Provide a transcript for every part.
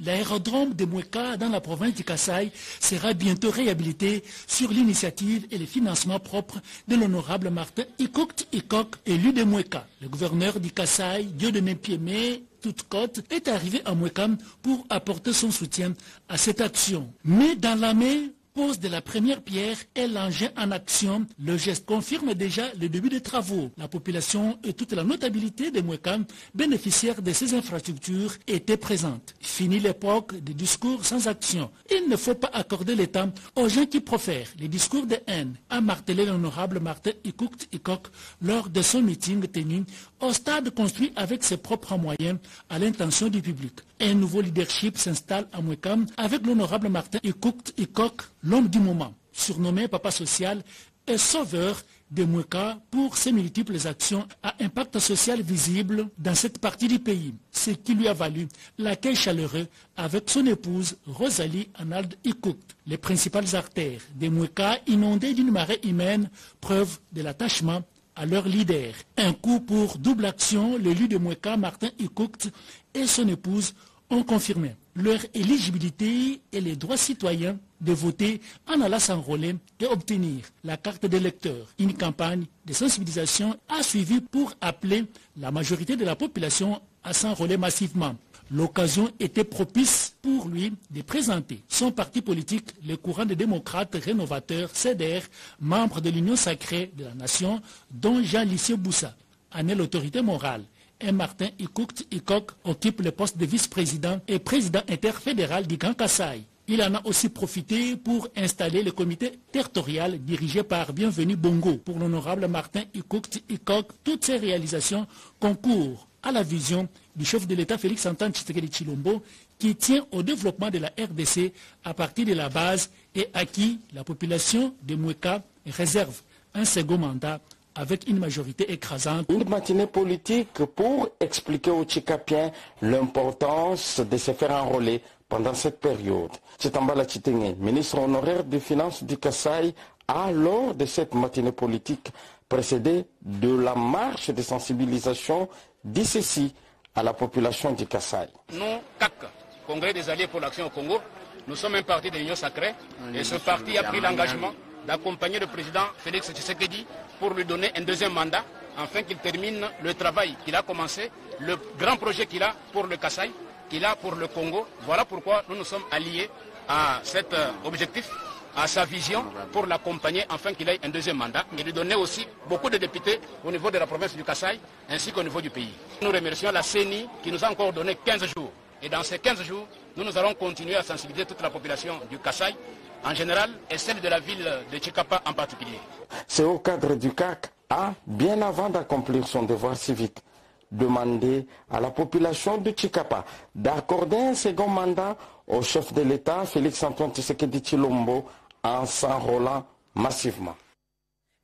L'aérodrome de Mweka dans la province du Kasaï sera bientôt réhabilité sur l'initiative et les financements propres de l'honorable Martin Ikok, élu de Mweka. Le gouverneur du Kasaï, Dieudonné Piémé, toute côte, est arrivé à Mweka pour apporter son soutien à cette action. Mais dans la main, pose de la première pierre et l'engin en action. Le geste confirme déjà le début des travaux. La population et toute la notabilité de Mweka, bénéficiaires de ces infrastructures, étaient présentes. Fini l'époque des discours sans action. Il ne faut pas accorder le temps aux gens qui profèrent les discours de haine, a martelé l'honorable Martin Ikok lors de son meeting tenu au stade construit avec ses propres moyens à l'intention du public. Un nouveau leadership s'installe à Mweka avec l'honorable Martin Ikok, l'homme du moment, surnommé Papa Social et sauveur de Mweka pour ses multiples actions à impact social visible dans cette partie du pays, ce qui lui a valu l'accueil chaleureux avec son épouse Rosalie Anald Ikok. Les principales artères de Mweka inondées d'une marée humaine, preuve de l'attachement à leur leader. Un coup pour double action, l'élu de Mweka, Martin Ikok, et son épouse ont confirmé leur éligibilité et les droits citoyens de voter en allant s'enrôler et obtenir la carte d'électeur. Une campagne de sensibilisation a suivi pour appeler la majorité de la population à s'enrôler massivement. L'occasion était propice pour lui de présenter son parti politique, le courant des démocrates rénovateurs, CDR, membre de l'Union sacrée de la nation, dont Jean-Lycée Boussa en est l'autorité morale. Et Martin Ikok occupe le poste de vice-président et président interfédéral du Grand Kasaï. Il en a aussi profité pour installer le comité territorial dirigé par Bienvenu Bongo. Pour l'honorable Martin Ikok, toutes ces réalisations concourent à la vision du chef de l'État Félix-Antoine Tshisekedi Tshilombo qui tient au développement de la RDC à partir de la base et à qui la population de Mweka réserve un second mandat avec une majorité écrasante. Une matinée politique pour expliquer aux Tchikapiens l'importance de se faire enrôler pendant cette période. Chitambala Chitenge, ministre honoraire des Finances du Kasaï, a lors de cette matinée politique précédé de la marche de sensibilisation d'ici à la population du Kasaï. Nous, CAC, Congrès des Alliés pour l'Action au Congo, nous sommes un parti de l'Union sacrée et ce parti a pris l'engagement d'accompagner le président Félix Tshisekedi pour lui donner un deuxième mandat afin qu'il termine le travail qu'il a commencé, le grand projet qu'il a pour le Kasaï, qu'il a pour le Congo. Voilà pourquoi nous nous sommes alliés à cet objectif, à sa vision, pour l'accompagner afin qu'il ait un deuxième mandat et lui donner aussi beaucoup de députés au niveau de la province du Kasaï ainsi qu'au niveau du pays. Nous remercions la CENI qui nous a encore donné 15 jours. Et dans ces 15 jours, nous allons continuer à sensibiliser toute la population du Kasaï en général et celle de la ville de Tchikapa en particulier. C'est au cadre du CAC, bien avant d'accomplir son devoir civique, demander à la population de Tchikapa d'accorder un second mandat au chef de l'État, Félix-Antoine Tshisekedi Tshilombo, en s'enrôlant massivement.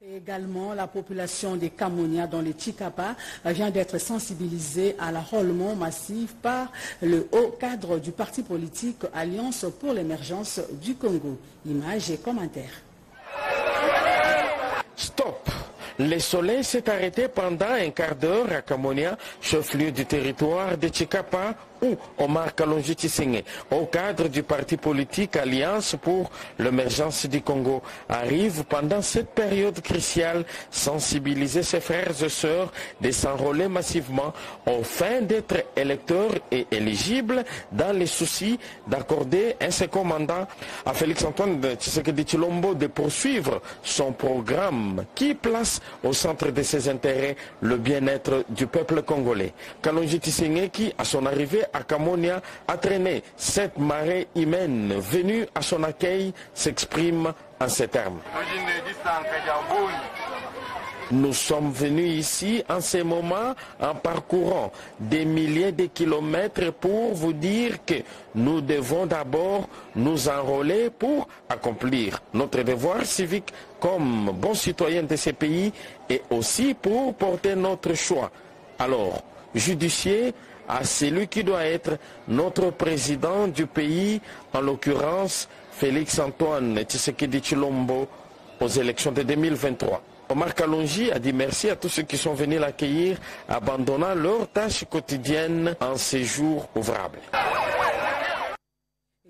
Et également, la population des Camonia dans les Tchikapa vient d'être sensibilisée à l'enrôlement massif par le haut cadre du parti politique Alliance pour l'émergence du Congo. Images et commentaires. Stop! Le soleil s'est arrêté pendant un quart d'heure à Camonia, chef-lieu du territoire de Tchikapa, où Omar Kalonji Tshisekedi, au cadre du parti politique Alliance pour l'émergence du Congo, arrive pendant cette période cruciale sensibiliser ses frères et sœurs de s'enrôler massivement au fin d'être électeurs et éligibles dans les soucis d'accorder un second mandat à Félix-Antoine Tshisekedi Tshilombo de poursuivre son programme qui place au centre de ses intérêts le bien-être du peuple congolais. Kalonji Tshisekedi qui, à son arrivée à Camonia, a traîné cette marée humaine venue à son accueil, s'exprime en ces termes. Nous sommes venus ici en ce moment en parcourant des milliers de kilomètres pour vous dire que nous devons d'abord nous enrôler pour accomplir notre devoir civique comme bons citoyens de ces pays et aussi pour porter notre choix. Alors, judicier à celui qui doit être notre président du pays, en l'occurrence Félix-Antoine Tshisekedi Tshilombo, aux élections de 2023. Omar Kalonji a dit merci à tous ceux qui sont venus l'accueillir, abandonnant leurs tâches quotidiennes en ces jours ouvrables.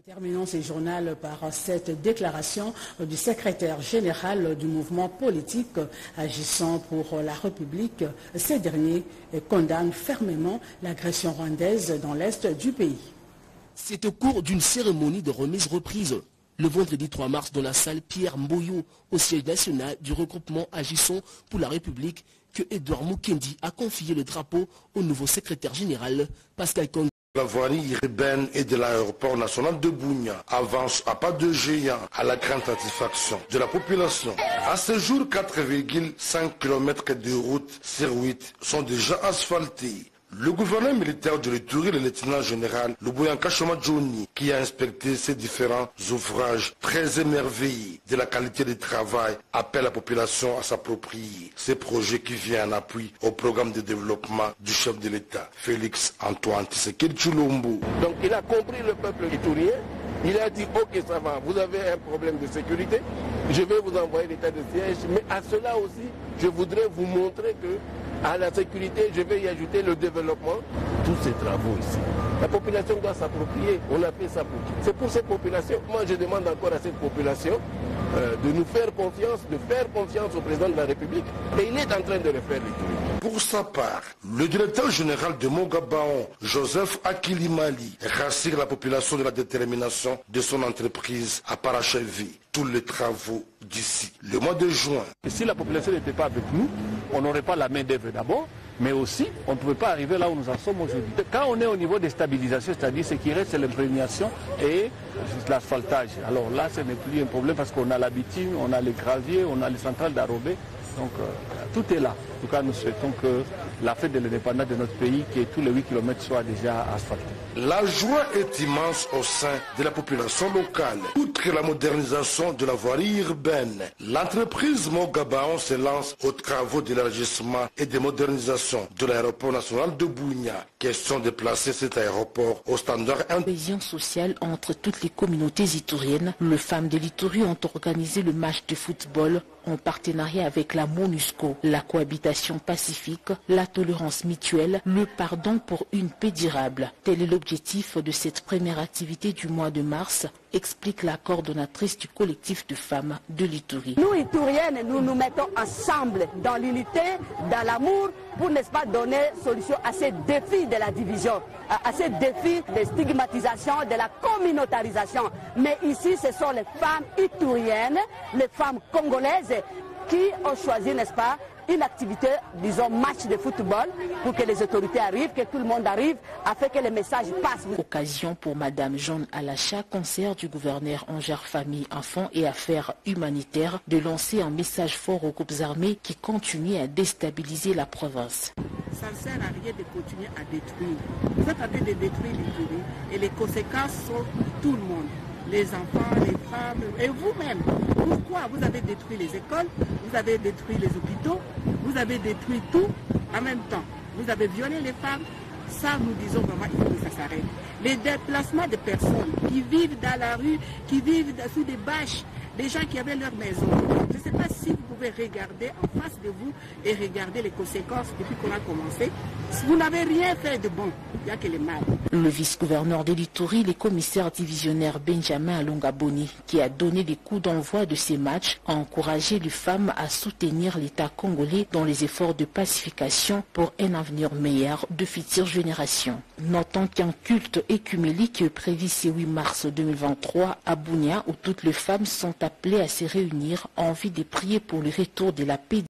Terminons ce journal par cette déclaration du secrétaire général du mouvement politique agissant pour la République. Ces derniers condamnent fermement l'agression rwandaise dans l'est du pays. C'est au cours d'une cérémonie de remise-reprise le vendredi 3 mars dans la salle Pierre Mboyo au siège national du regroupement Agissons pour la République que Edouard Mukendi a confié le drapeau au nouveau secrétaire général Pascal Kong. La voirie urbaine et de l'aéroport national de Bunia avance à pas de géant à la grande satisfaction de la population. À ce jour, 4,5 km de route sur 8 sont déjà asphaltés. Le gouverneur militaire de l'Ituri, le lieutenant général Luboyanka Shoma Johnny, qui a inspecté ces différents ouvrages très émerveillés de la qualité du travail, appelle la population à s'approprier ces projets qui viennent en appui au programme de développement du chef de l'État, Félix Antoine Tshisekedi Tshilombo. Donc il a compris le peuple iturien. Il a dit, ok, ça va, vous avez un problème de sécurité, je vais vous envoyer l'état de siège, mais à cela aussi, je voudrais vous montrer que à la sécurité, je vais y ajouter le développement. Tous ces travaux ici, la population doit s'approprier. On a fait ça pour qui? C'est pour cette population. Moi, je demande encore à cette population de nous faire confiance, de faire confiance au président de la République. Et il est en train de le faire. Pour sa part, le directeur général de Mogabaon, Joseph Akilimali, rassure la population de la détermination de son entreprise à parachever tous les travaux d'ici le mois de juin. Et si la population n'était pas avec nous, on n'aurait pas la main d'œuvre d'abord, mais aussi on ne pouvait pas arriver là où nous en sommes aujourd'hui. Quand on est au niveau des stabilisations, c'est-à-dire ce qui reste, c'est l'imprégnation et l'asphaltage. Alors là, ce n'est plus un problème parce qu'on a la bitume, on a les graviers, on a les centrales d'arrobés. Donc tout est là. En tout cas, nous souhaitons que la fête de l'indépendance de notre pays, que tous les 8 km soient déjà asphaltés. La joie est immense au sein de la population locale. Outre la modernisation de la voirie urbaine, l'entreprise Mogabaon se lance aux travaux d'élargissement et de modernisation de l'aéroport national de Bunia. Question de placer cet aéroport au standard cohésion sociale entre toutes les communautés ituriennes. Les femmes de l'Ituri ont organisé le match de football en partenariat avec la MONUSCO, la cohabitation pacifique, la tolérance mutuelle, le pardon pour une paix durable. Tel est l'objectif de cette première activité du mois de mars, explique la coordonnatrice du collectif de femmes de l'Ituri. Nous, Ituriennes, nous nous mettons ensemble dans l'unité, dans l'amour, pour, n'est-ce pas, donner solution à ces défis de la division, à ces défis de stigmatisation, de la communautarisation. Mais ici, ce sont les femmes ituriennes, les femmes congolaises qui ont choisi, n'est-ce pas, une activité, disons, match de football pour que les autorités arrivent, que tout le monde arrive, afin que les messages passent. Occasion pour Madame Jeanne Alacha, conseillère du gouverneur en genre famille, enfants et affaires humanitaires, de lancer un message fort aux groupes armés qui continuent à déstabiliser la province. Ça ne sert à rien de continuer à détruire. Vous êtes en train de détruire l'Ituri et les conséquences sont tout le monde. Les enfants, les femmes et vous-même. Pourquoi vous avez détruit les écoles, vous avez détruit les hôpitaux, vous avez détruit tout en même temps. Vous avez violé les femmes. Ça, nous disons vraiment, il faut que ça s'arrête. Les déplacements de personnes qui vivent dans la rue, qui vivent sous des bâches, des gens qui avaient leur maison. Je ne sais pas si vous pouvez regarder en face de vous et regarder les conséquences depuis qu'on a commencé. Si vous n'avez rien fait de bon, il n'y a que les mal. Le vice-gouverneur de l'Ituri, le commissaire divisionnaire Benjamin Alongaboni, qui a donné des coups d'envoi de ces matchs, a encouragé les femmes à soutenir l'État congolais dans les efforts de pacification pour un avenir meilleur de futures générations. Notons qu'un culte écuménique prévu ce 8 mars 2023 à Bunia, où toutes les femmes sont appelées à se réunir en vue de prier pour le retour de la paix